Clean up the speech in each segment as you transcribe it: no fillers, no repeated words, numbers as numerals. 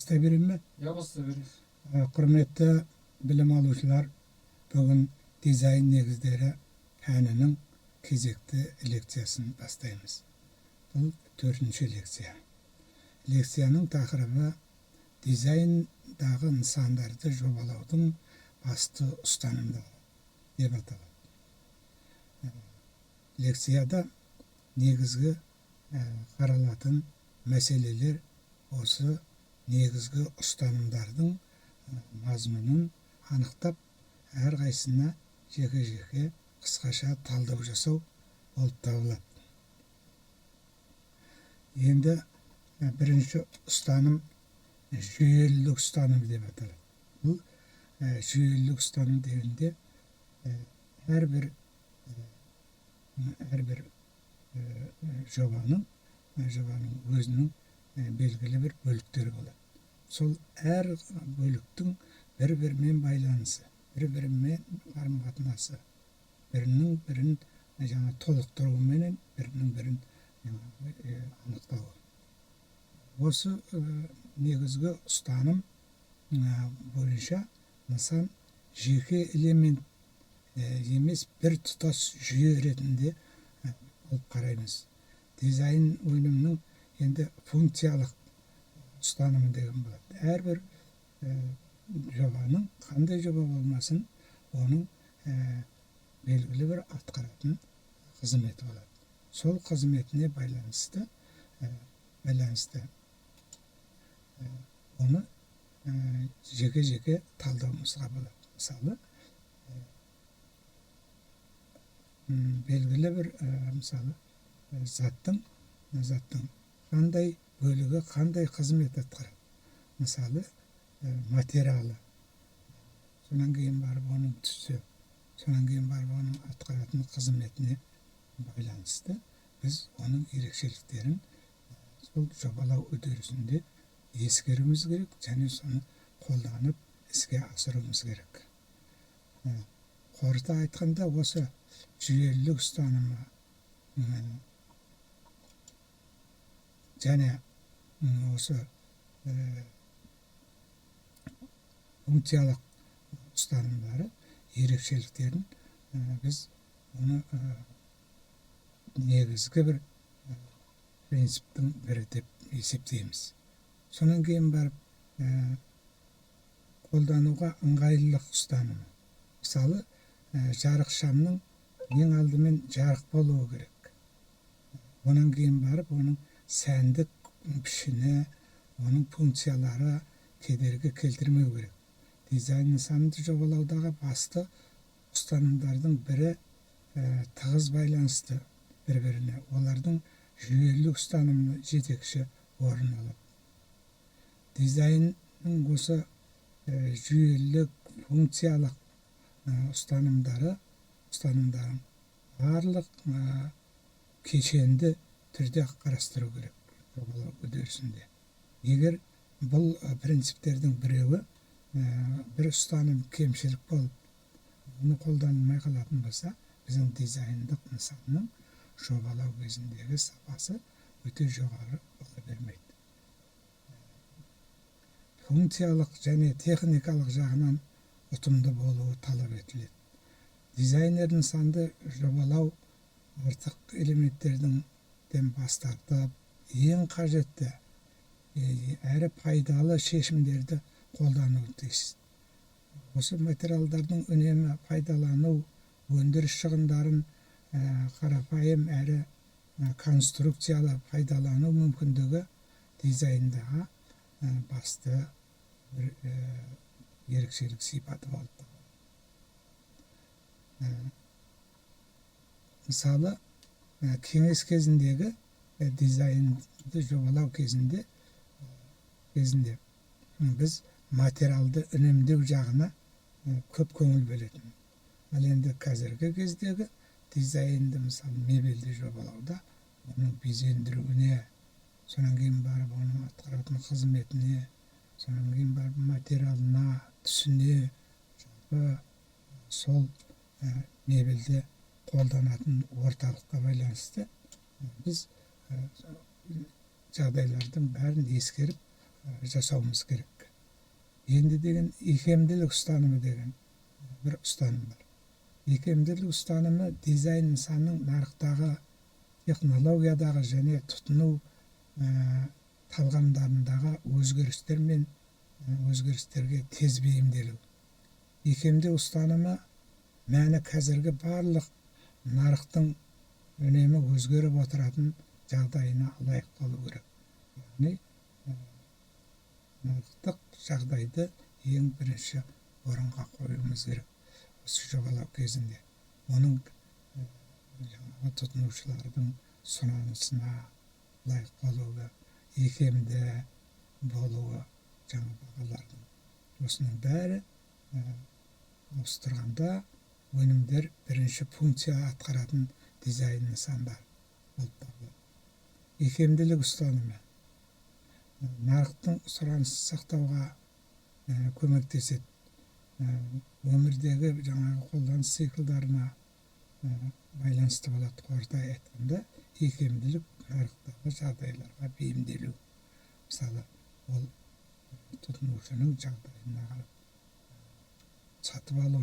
Бастай берейін бе? Бастай беріңіз. Құрметті білім алушылар, бүгін дизайн негіздері пәнінің кезекті лекциясын бастаймыз. Бұл 4-ші лекция. Лекцияның тақырыбы дизайндағы нысандарды жобалаудың басты ұстанымдары деп аталады. Лекцияда негізгі қаралатын мәселелер осы негізгі ұстанымдардың мазмұнын анықтап, әрқайсысына жеке-жеке қысқаша талдау жасау болып табылады. Енді бірінші ұстаным жүйелілік ұстаным деп аталады. Бұл жүйелілік ұстаным дегенде әрбір жобаның өзінің белгілі бір бөліктері болады. Сол әр бөліктің бір-бірімен байланысы, бір-бірімен қарым-қатынасы, бірінің бірін толықтыруменен бірінің бірін анықтауы. Осы негізгі ұстаным бойынша нысан жеке элемент емес, бір тұтас жүйе ретінде болып қараймыз. Дизайн өнімінің енді функциялық ұстанымы деген болады. Әрбір жобаның, қандай жоба болмасын, оның белгілі бір атқаратын қызметі болады. Сол қызметіне байланысты оны жеке-жеке талдауымызға болады. Мысалы, белгілі бір заттың қандай бөлігі қандай қызмет атқарады. Мысалы, материалы, сонан кейін барып оның түсі, сонан кейін барып оның атқаратын қызметіне байланысты біз оның ерекшеліктерін сол жобалау үдерісінде ескеруіміз керек, және соны қолданып іске асыруымыз керек. Қорыта айтқанда, осы жүйелілік ұстанымы және осы функциялық ұстанымдары ерекшеліктерін біз оны негізгі бір принциптің бірі деп есептейміз. Сонан кейін барып қолдануға ыңғайлылық ұстанымы. Мысалы, жарық шамның ең алдымен жарық болуы керек. Онан кейін барып оның сәндік пішіні, оның функциялары кедергі келтірмеу керек. Дизайн нысанды жобалаудағы басты ұстанымдардың бірі тығыз байланысты бір-біріне. Олардың жүйелілік ұстанымы жетекші орын алады. Дизайнның осы жүйелілік, функциялық ұстанымдарын барлық кешенді түрде қарастыру керек жобалау үдерісінде. Егер бұл принциптердің біреуі бір ұстаным кемшілік болып, оны қолданылмай қалатын болса, біздің дизайндық нысанның жобалау кезіндегі сапасы өте жоғары бола бермейді. Функциялық және техникалық жағынан ұтымды болуы талап етіледі. Дизайнер нысанды жобалау артық элементтерден бас тартып, ең қажетті әрі пайдалы шешімдерді қолдануы тиіс. Осы материалдардың үнемі пайдалану, өндіріс шығындарын қарапайым әрі конструкциялы пайдалану мүмкіндігі дизайндағы басты бір ерекшелік сипаты болып табылады. Мысалы, кеңес кезіндегі дизайнды жобалау кезінде біз материалды үнемдеу жағына көп көңіл бөлетін. Ал енді қазіргі кездегі дизайнды, мысалы, мебельді жобалауда оның безендіруіне, сонан кейін барып оның атқаратын қызметіне, сонан кейін барып материалына, түсіне, сол мебельде қолданатын орталыққа байланысты біз жағдайлардың бәрін ескеріп, жасауымыз керек. Енді деген икемділік ұстанымы деген бір ұстаным бар. Икемділік ұстанымы дизайн нысанның нарықтағы, технологиядағы және тұтыну талғамдарындағы өзгерістер мен өзгерістерге тез бейімделу. Икемді ұстанымы мәні қазіргі барлық нарықтың үнемі өзгеріп отыратын жағдайына лайық болу керек. Яғни нарықтық жағдайды ең бірінші орынға қоюымыз керек осы жобалау кезінде. Оның жаңағы тұтынушылардың сұранысына лайық болуы, икемді болуы, жаңа бағалардың. Осының бәрі ауыстырғанда өнімдер бірінші функция атқаратын дизайн нысандар болып табылады. Икемділік ұстанымы нарықтың сұранысын сақтауға көмектеседі. Өмірдегі жаңағы қолданыс циклдарына байланысты болады. Қорыта айтқанда, икемділік нарықтағы жағдайларға бейімделу. Мысалы, ол тұтынушының жағдайына қарап, сатып алу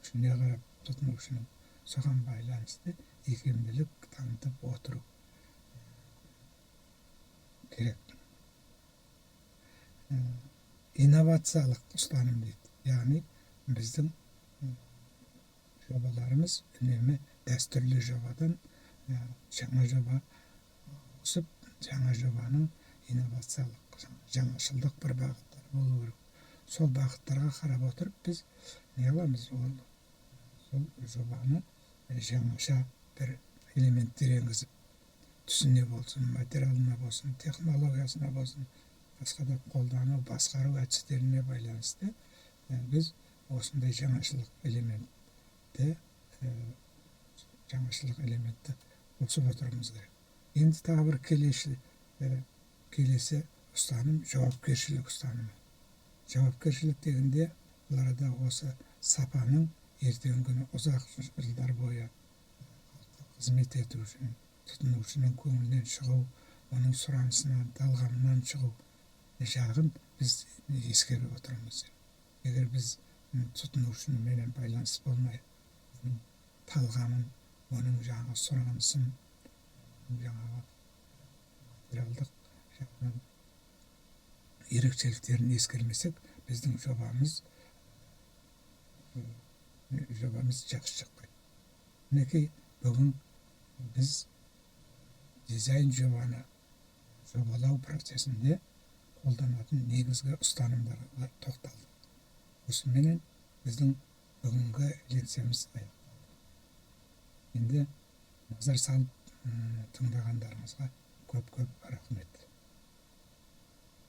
күшіне қарап, тұтынушының соған байланысты икемділік танытып отыру керек. Инновациялық ұстаным дейді. Яғни біздің жобаларымыз үнемі дәстүрлі жобадан жаңа жоба ауысып, жаңа жобаның инновациялық, жаңашылдық бір бағыттар болу керек. Сол бағыттарға қарап отырып, біз не аламыз? Сол жобаны жаңаша бір элементтер енгізіп, түсіне болсын, материалына болсын, технологиясына болсын, басқа да қолдану, басқару әдістеріне байланысты біз осындай жаңашылық элементті қосып отыруымыз керек. Енді тағы бір келесі ұстаным жауапкершілік ұстанымы. Жауапкершілік дегенде бұларда осы сапаның ертеңгі күні ұзақ жылдар бойы қызмет ету үшін, тұтынушының көңілінен шығу, оның сұранысынан, талғамынан шығу жағын біз ескеріп отырмыз. Егер біз тұтынушымен байланыс болмай, оның талғамын, оның жаңағы сұранысын, жаңағы материалдық жағынан ерекшеліктерін ескермесек, біздің жобамыз жақсы шықпайды. Мінекей бүгін біз дизайн жобаны жобалау процесінде қолданатын негізгі ұстанымдарға тоқталдық. Осыменен біздің бүгінгі лекциямыз аяқталды. Енді назар салып тыңдағандарыңызға көп рахмет.